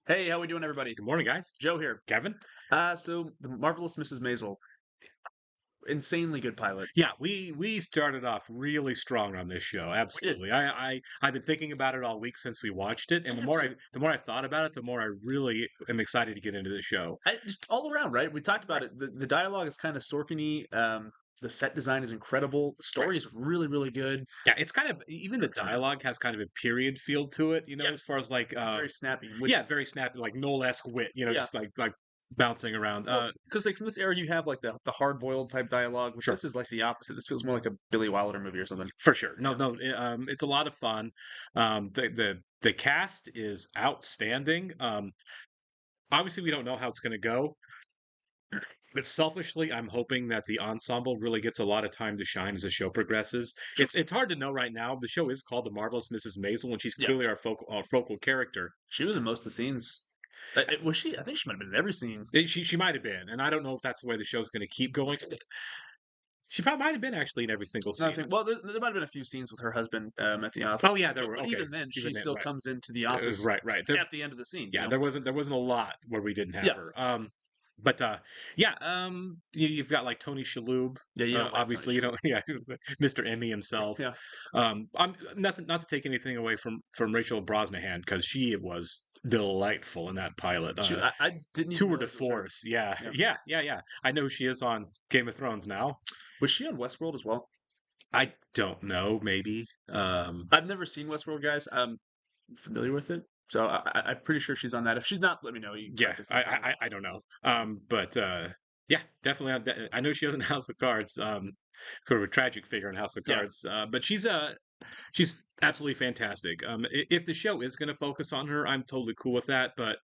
Hey, how we doing, everybody? Good morning, guys. Joe here. Kevin? So the marvelous Mrs. Maisel, insanely good pilot. Yeah, we started off really strong on this show. We did. Absolutely. I've been thinking about it all week since we watched it, I and have to. the more I thought about it, the more I really am excited to get into the show. I just all around, right? We talked about Right. it. The dialogue is kind of Sorkin-y. The set design is incredible. The Right. story is really, really good. Yeah, it's kind of even the dialogue has kind of a period feel to it, Yeah, as far as like it's very snappy. Which, yeah, very snappy, like Noel-esque wit, yeah, just like bouncing around. well, because like from this era, you have like the hard boiled type dialogue. But Sure. this is like the opposite. This feels more like a Billy Wilder movie or something. For sure. No, Yeah, no, it's a lot of fun. The cast is outstanding. Obviously we don't know how it's going to go. But selfishly, I'm hoping that the ensemble really gets a lot of time to shine as the show progresses. sure. It's hard to know right now. The show is called The Marvelous Mrs. Maisel, and she's Yeah, clearly our focal character. she was in most of the scenes. Was she? I think she might have been in every scene. She might have been, and I don't know if that's the way the show's going to keep going. She probably might have been actually in every single No, I scene. think. Well, there might have been a few scenes with her husband at the office, Oh yeah, there were. but Okay, even then, she even then, still right? comes into the office Right, right. There, at the end of the scene. You yeah, know? there wasn't a lot where we didn't have Yeah, her. But yeah, you've got like Tony Shalhoub, yeah. You don't like Tony obviously, Shalhoub. yeah, Mr. Emmy himself. Yeah, I'm nothing, not to take anything away from Rachel Brosnahan because she was delightful in that pilot. I didn't even Tour de realize it was her. force, yeah, Yeah, yeah. I know she is on Game of Thrones now. was she on Westworld as well? I don't know, maybe. I've never seen Westworld, guys. I'm familiar with it, so I'm pretty sure she's on that. If she's not, let me know. You can Yeah, correct us in the comments. I don't know. But yeah, definitely. I know she has in House of Cards. Sort of a tragic figure in House of Yeah, Cards. But she's absolutely fantastic. If the show is going to focus on her, I'm totally cool with that. But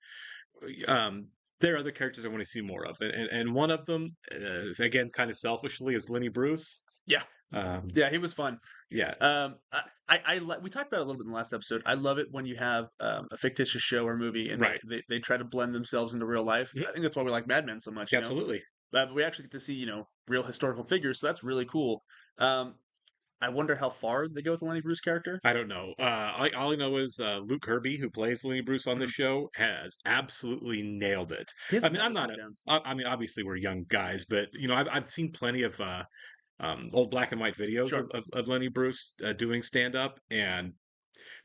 there are other characters I want to see more of, and one of them, is, again, kind of selfishly, is Lenny Bruce. yeah, Um, yeah. He was fun. yeah, We talked about it a little bit in the last episode. I love it when you have a fictitious show or movie and right. they try to blend themselves into real life. Mhm. I think that's why we like Mad Men so much, you know. Absolutely. But we actually get to see, real historical figures, so that's really cool. Um, I wonder how far they go with the Lenny Bruce character. I don't know. All I know is Luke Kirby, who plays Lenny Bruce on the Mhm. show, has absolutely nailed it. He I hasn't mean, had I'm this not much a. down. I mean, obviously we're young guys, but I've seen plenty of old black and white videos Sure. of Lenny Bruce doing stand up, and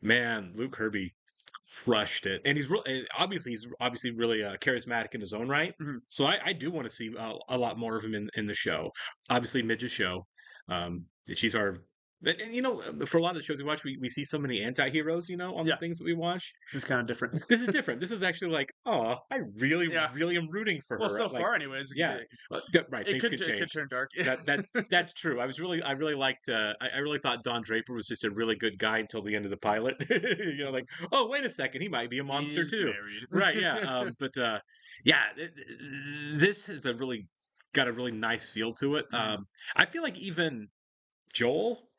man, Luke Kirby crushed it, and he's obviously really charismatic in his own right. Mhm. So I do want to see a lot more of him in the show. Obviously, Midge's show. She's our. And for a lot of the shows we watch, we see so many anti-heroes, on the Yeah, things that we watch. this is kind of different. This is different. This is actually like, oh, I really, Yeah. really am rooting for Well, her. so Like, far, anyways, yeah, right. it Things could could it could change. turn dark. That's true. I really liked. I really thought Don Draper was just a really good guy until the end of the pilot. Like, oh, wait a second, he might be a monster He's too. married. Right? Yeah. But yeah, this has a really got a really nice feel to it. Mhm. I feel like even Joel,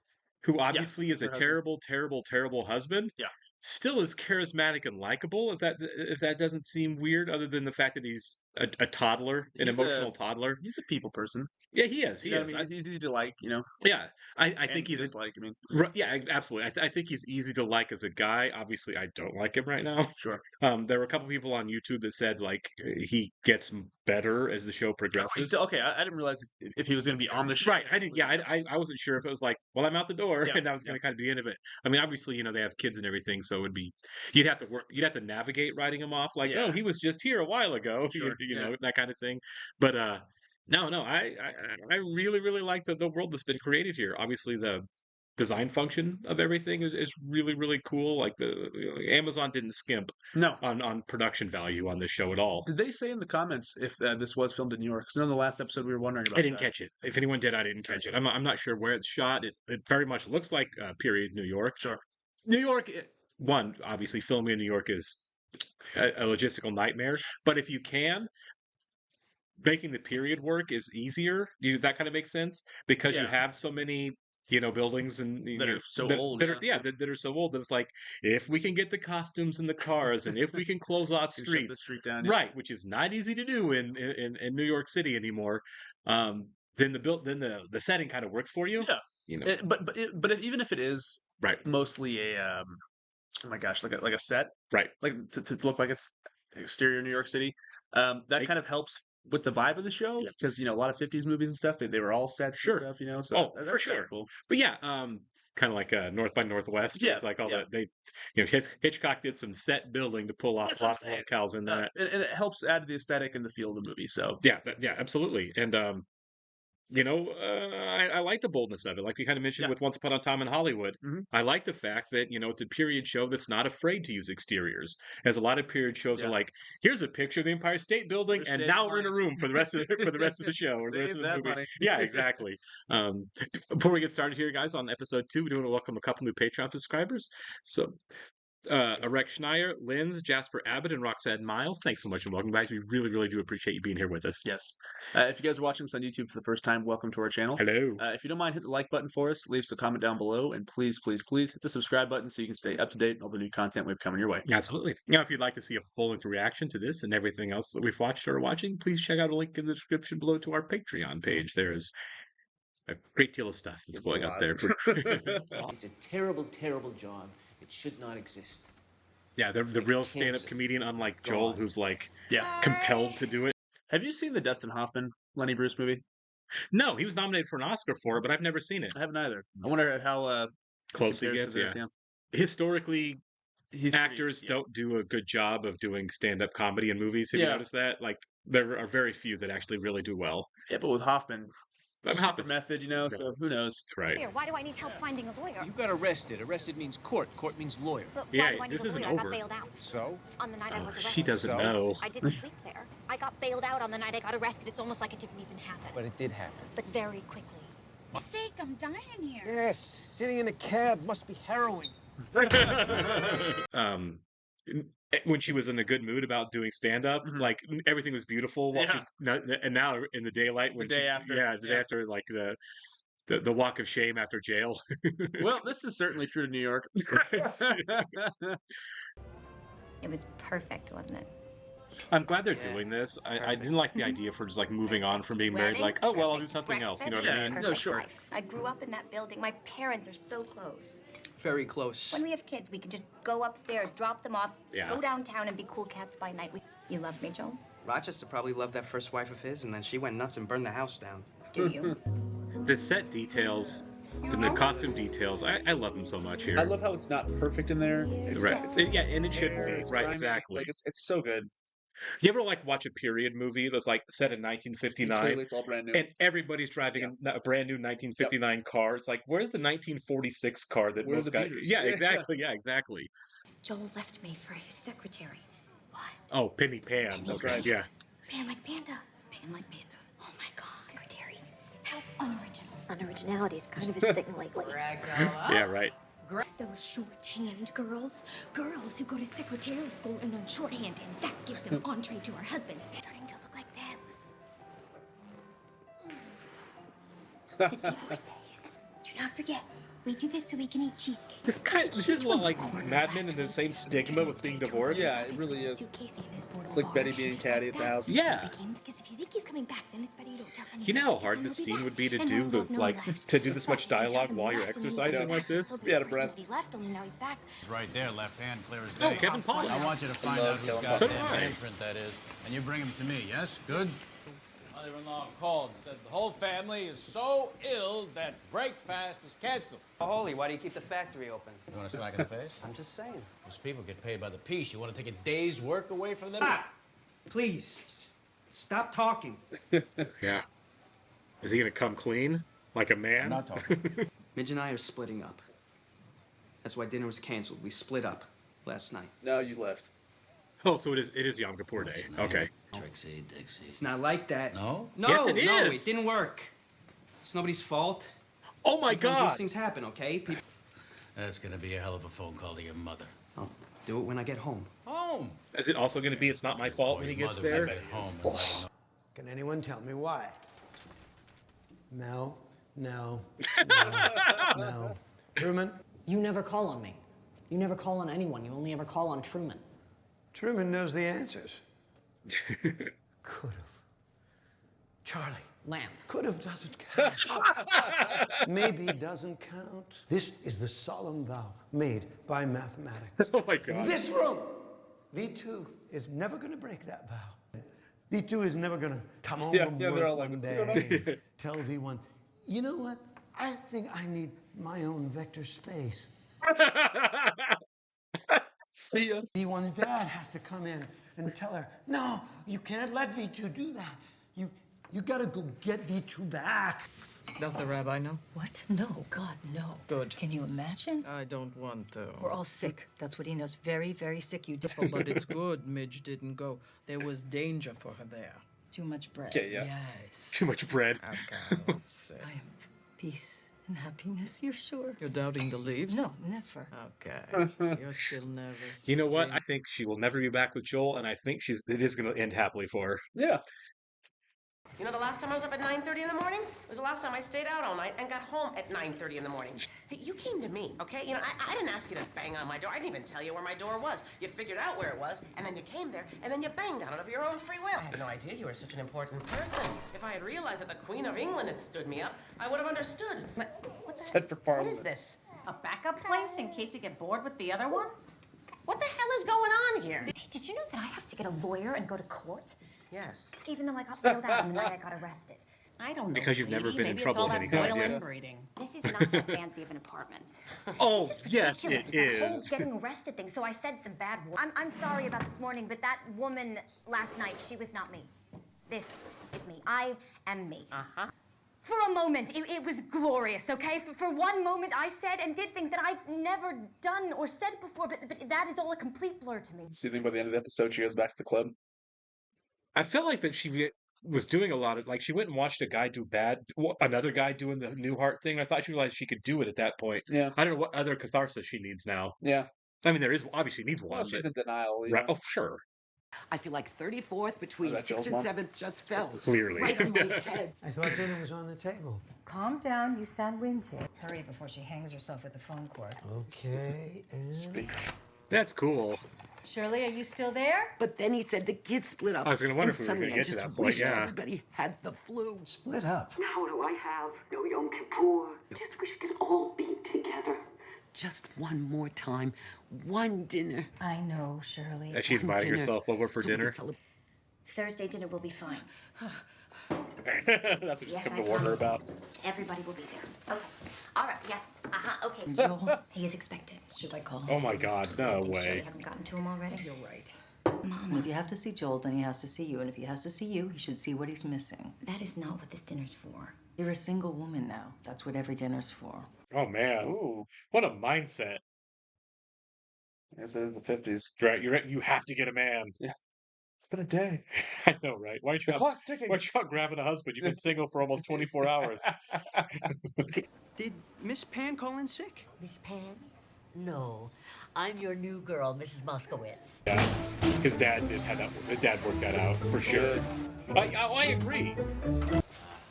who Yes, obviously is a her husband. terrible, terrible, terrible husband, Yeah, still is charismatic and likable. If that doesn't seem weird, other than the fact that he's a toddler, an he's a emotional toddler. he's a people person. Yeah, he is. You He know what I is. mean? He's easy to like, Yeah, I and think he's a. dislike. I mean, Yeah, absolutely. I think he's easy to like as a guy. Obviously, I don't like him right now. sure. There were a couple people on YouTube that said like he gets better as the show Oh, he's progresses. still okay. I didn't realize if he was going to be on the show. Right. I did. Yeah. I wasn't sure if it was like, well, I'm out the door, Yeah, and that was yeah, going to kind of be the end of it. I mean, obviously, they have kids and everything, so it would be you'd have to work, you'd have to navigate writing him off like, oh, yeah, he was just here a while ago, sure. Yeah. that kind of thing. But no, no, I really, really like the world that's been created here. Obviously, the design function of everything is really, really cool. Like Amazon didn't skimp No. on production value on this show at all. Did they say in the comments if this was filmed in New York? Because in the last episode we were wondering I about didn't that. catch it. If anyone did, I didn't catch it. I'm not sure where it's shot. It very much looks like period New York. Sure. New York, one obviously filming in New York is a logistical nightmare. But if you can, making the period work is easier. That kind of makes sense because you Yeah. have so many buildings and That are so that, old. that are yeah that are so old that it's like if we can get the costumes and the cars and if we can close off You shut the streets, street down. Yeah. right, which is not easy to do in New York City anymore, then the setting kind of works for you. Yeah. You know, Even if it is right, mostly a oh my gosh, like a set, right. like to look like it's exterior New York City. That kind of helps with the vibe of the show Yeah. because a lot of '50s movies and stuff they were all sets and Sure. stuff, So Oh, that's for kinda sure. cool. But yeah, kind of like North by Northwest, where Yeah, it's like all yeah. Hitchcock did some set building to pull off That's a what I'm lot of saying. locales in that. And it helps add to the aesthetic and the feel of the movie. So Yeah, yeah, absolutely. And I like the boldness of it. Like we kind of mentioned yeah, with Once Upon a Time in Hollywood. hmm I like the fact that, it's a period show that's not afraid to use exteriors. As a lot of period shows are yeah. like, here's a picture of the Empire State Building, We're and saving now we're in money. a room for the rest of for the rest of the show or the rest Save of the that movie. money. Yeah, exactly. Before we get started here, guys, on episode 2, we do want to welcome a couple new Patreon subscribers. So Erek Schneier, Linz, Jasper Abbott, and Roxanne Miles. Thanks so much and welcome, guys. We really, really do appreciate you being here with us. Yes. If you guys are watching this on YouTube for the first time, welcome to our channel. Hello. If you don't mind, hit the like button for us, leave us a comment down below, and please, please, please hit the subscribe button so you can stay up to date on all the new content we have coming your way. Absolutely. Now, if you'd like to see a full-length reaction to this and everything else that we've watched or are watching, please check out a link in the description below to our Patreon page. There is a great deal of stuff that's It's going a up lot. there. It's a terrible, terrible job. It should not exist. Yeah, the real Cancer. stand-up comedian, unlike Joel, God. who's like Yeah. compelled to do it. Have you seen the Dustin Hoffman Lenny Bruce movie? No, he was nominated for an Oscar for it, but I've never seen it. I haven't either. I wonder how it Close he compares gets, to yeah. this. Historically, He's actors pretty, don't do a good job of doing stand-up comedy in movies. Have you Yeah. noticed that? Like, there are very few that actually really do well. Yeah, but with Hoffman, super Hopkins, method, so who knows? right? Here, why do I need help finding a lawyer? You got arrested. Arrested means court. Court means lawyer. But Yeah, why do I need this a isn't lawyer? I got over. bailed out So? on the night I was arrested. She doesn't So? know. I didn't sleep there. I got bailed out on the night I got arrested. It's almost like it didn't even happen. But it did happen. But very quickly. Sake, I'm dying here. Yes, sitting in a cab must be harrowing. um when she was in a good mood about doing stand-up, Mhm. like everything was beautiful while Yeah. and now in the daylight when The day she's after, the day yeah. after, like the walk of shame after jail. Well, this is certainly true to New York. It was perfect, wasn't it? I'm glad they're Yeah. doing this. I Perfect. didn't like the idea for just like moving on from being married, Wedding, like, oh well, I'll do perfect. something else, you know what Breakfast, I mean? No, perfect sure. life. I grew up in that building. My parents are so close. Very close. When we have kids, we can just go upstairs, drop them off, Yeah. go downtown, and be cool cats by night. You love me, Joel? Rochester probably loved that first wife of his, and then she went nuts and burned the house down. Do you? The set details and the costume details, I love them so much here. I love how it's not perfect in there. It's Right. got- Yeah, and it shouldn't hair, be. it's Right, grimy, exactly. Like it's so good. You ever like watch a period movie that's like set in And 1959? clearly it's all brand new. And everybody's driving a brand new 1959 car. It's like, where's the 1946 car that Where are most the guys? beaters? Yeah, Yeah. exactly. Yeah, exactly. Joel left me for his secretary. What? Oh, Penny Pan. Penny Okay, Pan. yeah. Pan like panda. Pan like panda. Oh my god. Secretary. How unoriginal. Unoriginality's kind of his thing lately. Yeah, right. Those shorthand girls. Girls who go to secretarial school and learn shorthand, and that gives them entree to our husbands. Starting to look like them. The divorcees. Do not forget, we do this so we can eat cheesecake. This is a lot like Mad Men and the same stigma with being divorced. Yeah, it really is. It's like Betty being catty at the house. Yeah. Because if you think he's coming back, then it's better you don't tell anyone. You know how because hard then this he'll be scene would be to back, do and the no one like left. to do this But much if you tell dialogue them while he you're left and he exercising was like this. back, Yeah, out he'll of be the breath. person that he left, only now he's back. Right there, left hand, clear as Oh, day. Kevin Pollak. I want you to find love out who's Kevin got Pollak. So that do I. handprint, that is, and you bring him to me, yes? Good? Mother-in-law called and said the whole family is so ill that breakfast is canceled. Oh, holy, why do you keep the factory open? You want to smack in the face? I'm just saying. Those people get paid by the piece. You want to take a day's work away from them? Please, just stop talking. Yeah. Is he gonna come clean like a man? I'm not talking. Midge and I are splitting up. That's why dinner was canceled. We split up last night. No, you left. Oh, so it is Yom Kippur Day. Okay. Trixie, Dixie. It's not like that. No? No, Yes, it no, is. it didn't work. It's nobody's fault. Oh my Sometimes God. these things happen, okay? People... That's gonna be a hell of a phone call to your mother. I'll do it when I get home. Home. Is it also gonna be? It's not my fault when he Your gets mother there. will be home and let her know. Can anyone tell me why? No, no, no. Truman? You never call on me. You never call on anyone. You only ever call on Truman. Truman knows the answers. Could have. Charlie. Lance. Could have doesn't count. Maybe doesn't count. This is the solemn vow made by mathematics. Oh my In God. this room, V2 is never going to break that vow. V2 is never going to come home Yeah, from yeah, work they're all like, one "What's going on?" day and tell V1, you know what? I think I need my own vector space. See ya. V1's dad has to come in and tell her, no, you can't let V2 do that. You got to go get V2 back. Does the rabbi know? What? No, God, no. Good. Can you imagine? I don't want to. We're all sick. That's what he knows. Very, very sick. You Oh, but it's good Midge didn't go. There was danger for her there. too much bread. Okay, yeah. Yes. Too much bread. Okay, let's see. I have peace and happiness. You're sure? You're doubting the leaves? No, never. Okay. You're still nervous. You know what? Jane. I think she will never be back with Joel, and I think it is going to end happily for her. Yeah. You know, the last time I was up at 9:30 in the morning, it was the last time I stayed out all night and got home at 9:30 in the morning. Hey, you came to me, okay? You know, I didn't ask you to bang on my door. I didn't even tell you where my door was. You figured out where it was, and then you came there, and then you banged on it of your own free will. I had no idea you were such an important person. If I had realized that the Queen of England had stood me up, I would have understood. Set for Parliament. What is this? A backup place in case you get bored with the other one? What the hell is going on here? Hey, did you know that I have to get a lawyer and go to court? Yes. Even though I got bailed out on the night I got arrested. I don't know. Because you've never lady. been in Maybe trouble it's all of any that kind, boil yeah. and breeding. This is not that fancy of an apartment. Oh, It's just yes, it ridiculous, that whole is. getting arrested thing. So I said some bad words. I'm sorry about this morning, but that woman last night, she was not me. This is me. I am me. Uh-huh. For a moment, it was glorious, okay? For one moment, I said and did things that I've never done or said before, but that is all a complete blur to me. So you think by the end of the episode she goes back to the club? I felt like that she was doing a lot of, like, she went and watched a guy do another guy doing the Newhart thing. I thought she realized she could do it at that point. Yeah. I don't know what other catharsis she needs now. Yeah. I mean, there is obviously needs one. Well, she's but- in denial. right? Oh, sure. I feel like 34th between that 6th Joel's and mom? 7th just fell. Clearly. Right on my head. I thought dinner was on the table. Calm down. You sound winded. Hurry before she hangs herself with the phone cord. Okay, and... Speaker. That's cool. Shirley, are you still there? But then he said the kids split up. I was gonna wonder and if we were suddenly gonna get I to just that point, wished yeah. everybody had the flu. Split up. Now do I have no Yom Kippur? Just wish we could all be together. Just one more time. One dinner. I know, Shirley. Is she inviting dinner. herself over for So we can dinner? celebrate. Thursday dinner will be fine. That's what she's Yes, come I to warn her promise. about. Everybody will be there. Okay. All right. Yes. Okay. Joel, He is expected. should I call him? Oh my God, no Think Shirley way. hasn't gotten to him already. You're right. Mama, If you have to see Joel, then he has to see you. And if he has to see you, he should see what he's missing. that is not what this dinner's for. You're a single woman now. That's what every dinner's for. Oh man, Ooh. what a mindset! I guess it is the 50s. You're right. You have to get a man. Yeah. It's been a day. I know, right? Why aren't you The clock's ticking. Why aren't you out grabbing a husband? You've been single for almost 24 hours. Did Miss Pan call in sick? Miss Pan? No. I'm your new girl, Mrs. Moskowitz. Yeah, his dad did have that. His dad worked that out for sure. I agree.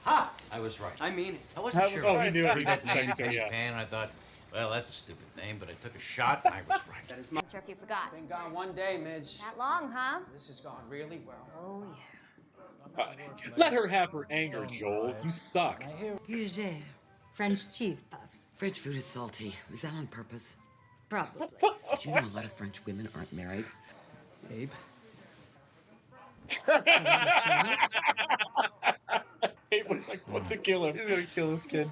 Ha! I was right. I mean it. I wasn't I was sure. Oh, he knew it. He That's does the secretary. Pan, Yeah. Pan, I thought, well, that's a stupid name, but I took a shot and I was right. That is my... Not sure if you forgot. Been gone one day, Midge. That long, huh? This has gone really well. Oh, yeah. Let her have her anger, Joel. You suck. Gouget. French cheese puffs. French food is salty. Was that on purpose? Probably. Did you know a lot of French women aren't married? Babe. It was like, what's to kill him? He's gonna kill this kid.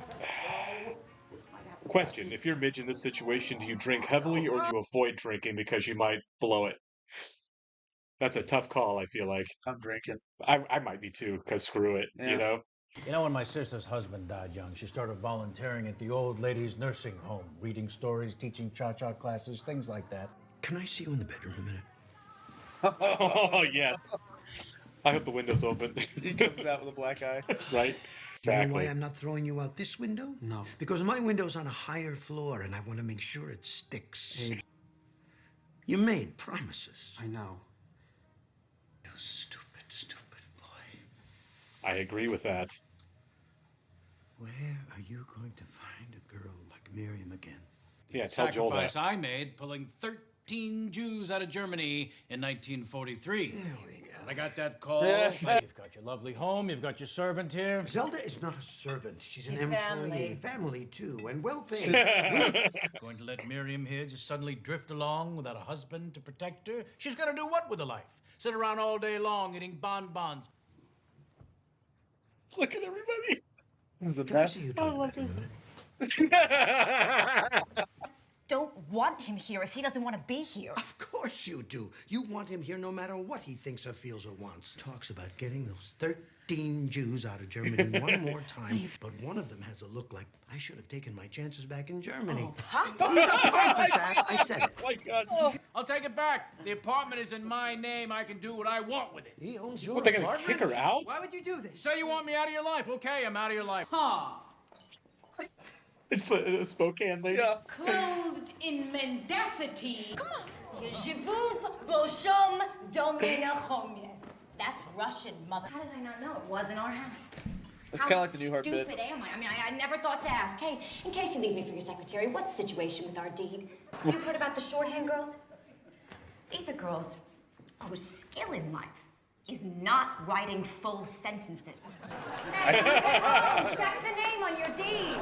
Question: if you're Midge in this situation, do you drink heavily or do you avoid drinking because you might blow it? That's a tough call. I feel like I'm drinking. I might be too, because screw it. Yeah. You know. You know, when my sister's husband died young, she started volunteering at the old ladies' nursing home, reading stories, teaching cha-cha classes, things like that. Can I see you in the bedroom a minute? Oh yes. I hope the window's open. He comes out with a black eye. Right. You know why Exactly. I'm not throwing you out this window? No. Because my window's on a higher floor and I want to make sure it sticks. You made promises. I know. You stupid, stupid boy. I agree with that. Where are you going to find a girl like Miriam again? Yeah. Tell Joel Sacrifice that. I made pulling 13 Jews out of Germany in 1943. There we go. I got that call. You've got your lovely home. You've got your servant here. Zelda is not a servant. She's an She's employee. family. Family, too, and well paid. Going to let Miriam here just suddenly drift along without a husband to protect her? She's gonna do what with her life? Sit around all day long eating bonbons. Look at everybody. This is the best. I love this. Don't want him here if he doesn't want to be here. Of course you do. You want him here no matter what he thinks or feels or wants. Talks about getting those 13 Jews out of Germany one more time, but one of them has a look like I should have taken my chances back in Germany. Huh? He's a pompous ass. I said it. Oh my God. I'll take it back. The apartment is in my name. I can do what I want with it. He owns your What, they're gonna apartment? kick her out? Why would you do this? Say you want me out of your life. Okay, I'm out of your life. Huh. It's the Spokane lady. Yeah. Clothed in mendacity. Come on. Je vous bonjour, dominachomie. That's Russian, mother. How did I not know it was in our house? It's kind of like the Newhart bit. Stupid am I? I mean, I never thought to ask. Hey, in case you leave me for your secretary, what's the situation with our deed? You've heard about the shorthand girls? These are girls whose skill in life is not writing full sentences. Hey, check the name on your deed.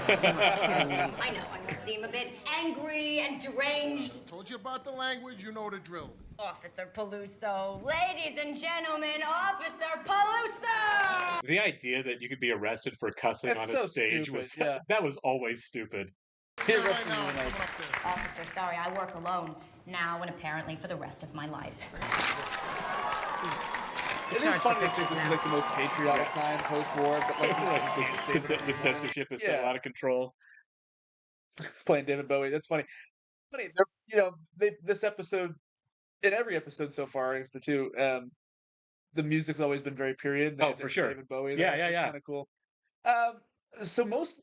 I know, I must seem a bit angry and deranged. Told you about the language, you know the drill. Officer Peluso. Ladies and gentlemen, Officer Peluso! The idea that you could be arrested for cussing That's on a so stage stupid, was yeah. that was always stupid. Officer, sorry, I work alone now and apparently for the rest of my life. It is funny to think this is like the most patriotic time post-war, but like, you can't say The, it the censorship is so Yeah. out of control. Playing David Bowie. That's funny. Funny, this episode, in every episode so far, I guess the two, the music's always been very period. Oh, for sure. David Bowie. Yeah, yeah, It's yeah. kind of cool. So most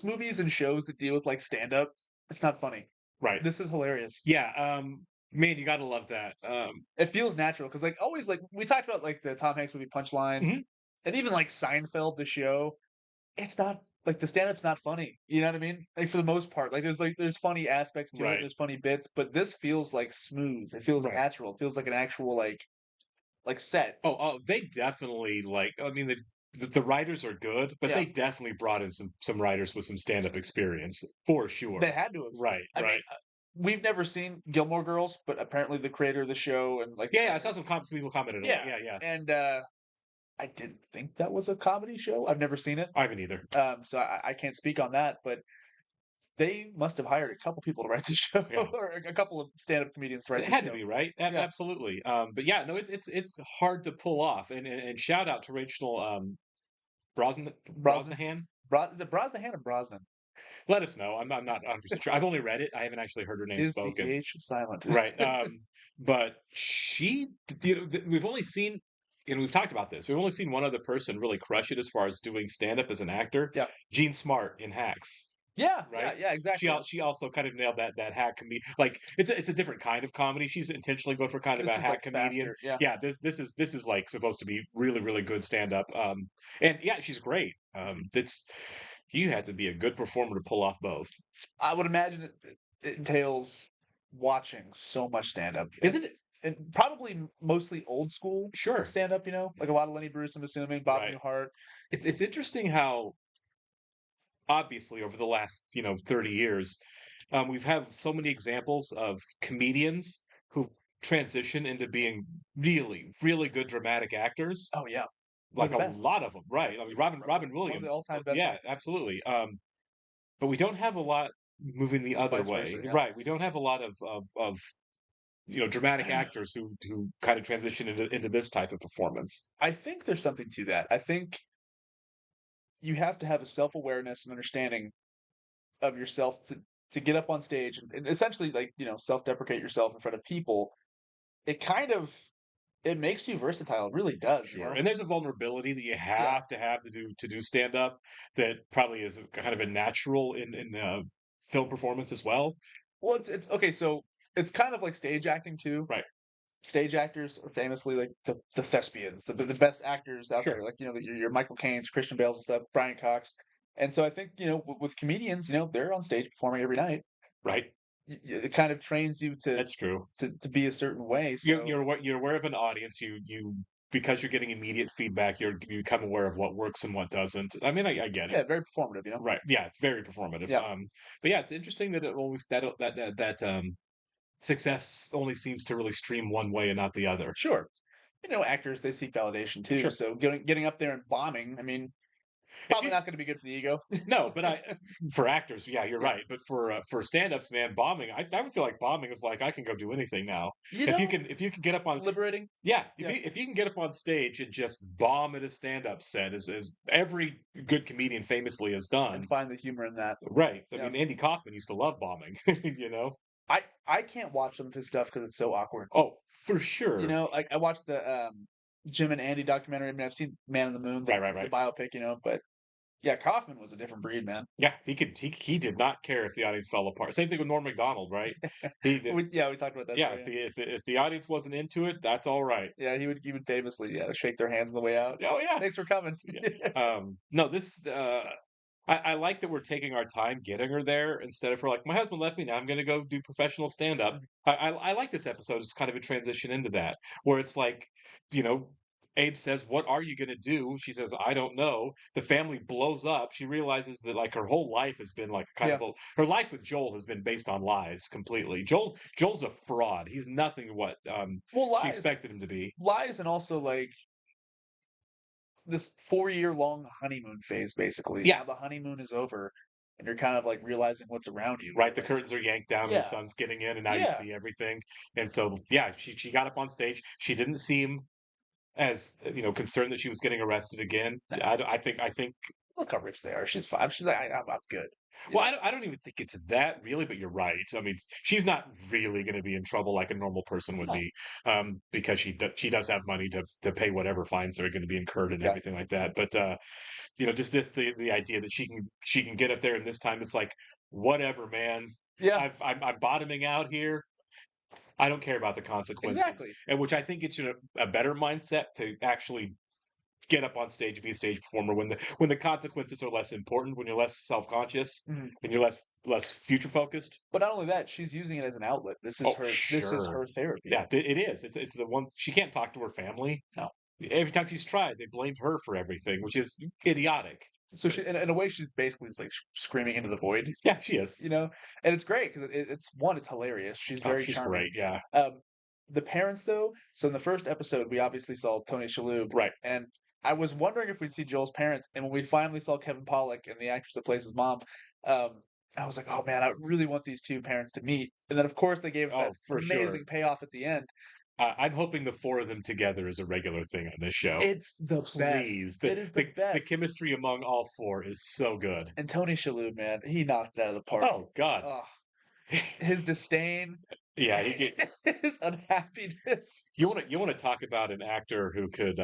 movies and shows that deal with like stand-up, it's not funny. Right. This is hilarious. Yeah. Man, you gotta love that. It feels natural because like always like we talked about like the Tom Hanks movie Punchline, Mhm. and even like Seinfeld, the show. It's not like the stand-up's not funny. You know what I mean? Like for the most part, there's funny aspects to Right. it. There's funny bits, but this feels like smooth. It feels Right. natural. It feels like an actual like set. Oh, they definitely like. I mean, the writers are good, but Yeah. they definitely brought in some writers with some stand up experience for sure. They had to have. Right. I right. mean, we've never seen Gilmore Girls, but apparently the creator of the show and like yeah. I saw some people commented on it. yeah, Yeah. and I didn't think that was a comedy show. I've never seen it. I haven't either. So I can't speak on that, but they must have hired a couple people to write the show, Yeah. or a couple of stand-up comedians to write It the had show. to be right. Yeah. Absolutely. But yeah, no, it's hard to pull off. And shout out to Rachel Brosnahan. Is it Brosnahan or Brosnan? Let us know. I'm not 100% sure. I've only read it. I haven't actually heard her name Is spoken. the H silent? Right. But she, we've only seen, we've talked about this. We've only seen one other person really crush it as far as doing stand up as an actor. Yeah. Jean Smart in Hacks. Yeah, Right? yeah, exactly. She also kind of nailed that hack comedy. Like it's a different kind of comedy. She's intentionally going for kind of This a is, hack like, comedian. faster, yeah. This is like supposed to be really really good stand up. And yeah, she's great. You had to be a good performer to pull off both. I would imagine it entails watching so much stand-up. Isn't it? And probably mostly old school Sure. stand-up, like a lot of Lenny Bruce, I'm assuming, Bob Right. Newhart. It's interesting how obviously over the last 30 years we've had so many examples of comedians who transition into being really really good dramatic actors. Oh yeah, like They're the a best. lot of them, right? I mean, Robin One of Williams, the all-time best yeah, actors. absolutely. But we don't have a lot moving the other Vice way, versa, yeah. right? We don't have a lot of dramatic actors who kind of transition into this type of performance. I think there's something to that. I think you have to have a self-awareness and understanding of yourself to get up on stage and essentially self-deprecate yourself in front of people. It makes you versatile. It really does. Sure. And there's a vulnerability that you have to do stand up that probably is kind of a natural in film performance as well. Well, it's okay. So it's kind of like stage acting too, right? Stage actors are famously like the thespians, the best actors out Sure. there. Like your Michael Caine's, Christian Bale's and stuff, Brian Cox. And so I think with comedians, they're on stage performing every night, right? it kind of trains you That's true. to be a certain way. You're So you're aware, you're aware of an audience. You because you're getting immediate feedback. You become aware of what works and what doesn't. I mean, I get it. yeah, very performative, you know. Right. Yeah, it's very performative. Yeah, But yeah, it's interesting that it always that success only seems to really stream one way and not the other. sure. Actors they seek validation too. Sure. So getting up there and bombing, I mean, If probably you not going to be good for the ego. no, but for actors, yeah, you're Yeah. right. But for stand-ups, man, bombing, I would feel like bombing is like I can go do anything now. You If know, if you can get up it's on liberating. yeah, Yeah. if you can get up on stage and just bomb at a stand-up set, as every good comedian famously has done, And find the humor in that. right? I Yeah. mean, Andy Kaufman used to love bombing, you know. I can't watch some of his stuff because it's so awkward. Oh, for sure. Like I watched the Jim and Andy documentary. I mean, I've seen Man on the Moon, the biopic. But yeah, Kaufman was a different breed, man. Yeah, he did not care if the audience fell apart. Same thing with Norm Macdonald, right? He we talked about that. yeah, story, if the audience wasn't into it, that's all right. yeah, he would famously shake their hands on the way out. Oh yeah, Thanks for coming. no, this I like that we're taking our time getting her there instead of her like my husband left me now I'm going to go do professional stand up. I like this episode. It's kind of a transition into that where it's like you know. Abe says, "What are you going to do?" She says, "I don't know." The family blows up. She realizes that like her whole life has been like her life with Joel has been based on lies completely. Joel's a fraud. He's nothing what Well, she lies, expected him to be. lies, and also like this 4-year long honeymoon phase, basically. Yeah. Now the honeymoon is over, and you're kind of like realizing what's around you. Right, the curtains are yanked down and Yeah. the sun's getting in, and now you Yeah. see everything. And so, yeah, she got up on stage. She didn't seem as concerned that she was getting arrested again. I think. Look how rich they are. She's fine. She's like, I'm good. Well, I don't even think it's that really, but you're right. I mean, she's not really going to be in trouble like a normal person would be, because she does have money to pay whatever fines are going to be incurred and everything like that. But just the idea that she can get up there and this time it's like whatever, man. Yeah, I'm bottoming out here. I don't care about the consequences. Exactly. And which I think it's a better mindset to actually get up on stage, be a stage performer when the consequences are less important, when you're less self-conscious, Mhm. and you're less future focused. But not only that, she's using it as an outlet. This is This is her therapy. Yeah, it is. It's the one she can't talk to her family. No. Every time she's tried, they blamed her for everything, which is idiotic. So she, in a way, she's basically just like screaming into the void. Yeah, she is. And it's great because it's hilarious. She's very she's charming. great. Yeah. The parents, though. So in the first episode, we obviously saw Tony Shalhoub, right? And I was wondering if we'd see Joel's parents, and when we finally saw Kevin Pollak and the actress that plays his mom, I was like, oh man, I really want these two parents to meet. And then of course they gave us that amazing payoff at the end. I'm hoping the four of them together is a regular thing on this show. It's the best. It is the best. The chemistry among all four is so good. And Tony Shalhoub, man, he knocked it out of the park. Oh God, his disdain. Yeah, his unhappiness. You want to talk about an actor who could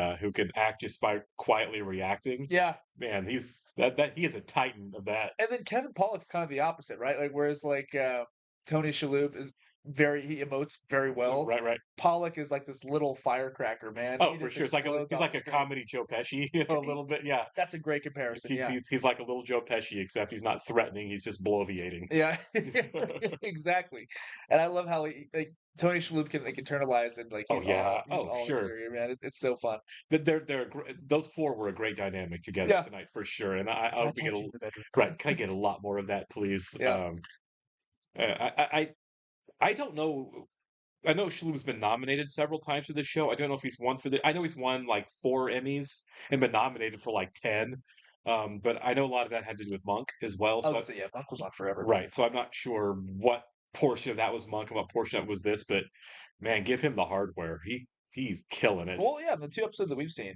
act just by quietly reacting? Yeah, man, he is a titan of that. And then Kevin Pollak's kind of the opposite, right? Like whereas Tony Shalhoub is he emotes very well. Right. Pollak is like this little firecracker, man. Oh, for sure. He's like a comedy Joe Pesci, a little bit. Yeah, that's a great comparison. He's like a little Joe Pesci, except he's not threatening. He's just bloviating. Yeah, exactly. And I love how Tony Shalhoub can internalize and he's all exterior, man. It's so fun. Those four were a great dynamic together tonight for sure. And I hope we get Can I get a lot more of that, please? Yeah. I don't know. I know Shalhoub's been nominated several times for this show. I don't know if he's won for I know he's won like 4 Emmys and been nominated for like 10. But I know a lot of that had to do with Monk as well. So Monk was on forever. Right. So I'm not sure what portion of that was Monk and what portion of it was this, but man, give him the hardware. He's killing it. Well, yeah, the 2 episodes that we've seen,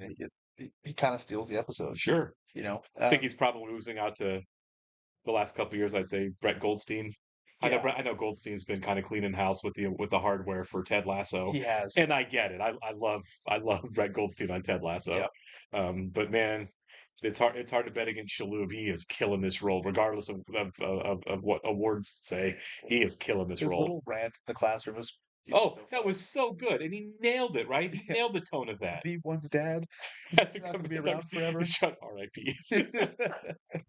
he kind of steals the episode. Sure. I think he's probably losing out to the last couple of years. I'd say Brett Goldstein. Yeah. I know Goldstein's been kind of cleaning house with the hardware for Ted Lasso. He has, and I get it. I love Brett Goldstein on Ted Lasso. Yep. But man, it's hard to bet against Shalhoub. He is killing this role, regardless of what awards say. He is killing this His role. little rant in the classroom was. That was so good, and he nailed it. Right, he nailed the tone of that. V1's dad has to come to be around forever. Shut R.I.P.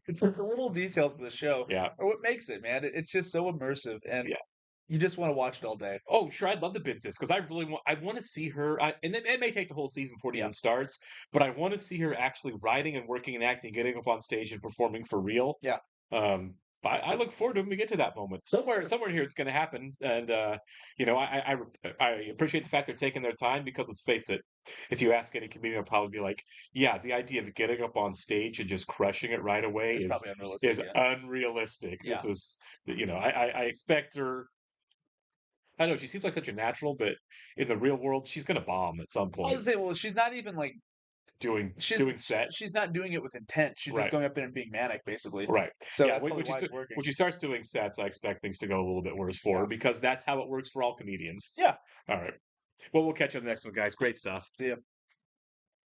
It's like the little details of the show, yeah, or what makes it, man. It's just so immersive, and You just want to watch it all day. Oh, sure, I'd love to binge this because I want to see her, and it may take the whole season before it even starts, but I want to see her actually writing and working and acting, getting up on stage and performing for real. Yeah. I look forward to when we get to that moment. Somewhere here it's going to happen, and I appreciate the fact they're taking their time because let's face it, if you ask any comedian, they'll probably be like, "Yeah, the idea of getting up on stage and just crushing it right away It's is probably unrealistic. is unrealistic." Yeah. This was, I expect her. I know she seems like such a natural, but in the real world, she's going to bomb at some I point. was say, well, she's not even like doing sets. She's not doing it with intent. She's Right. just going up there and being manic, basically. Right. So yeah, that's probably why it's working. when she starts doing sets, I expect things to go a little bit worse for her because that's how it works for all comedians. Yeah. All right. Well, we'll catch you on the next one, guys. Great stuff. See ya.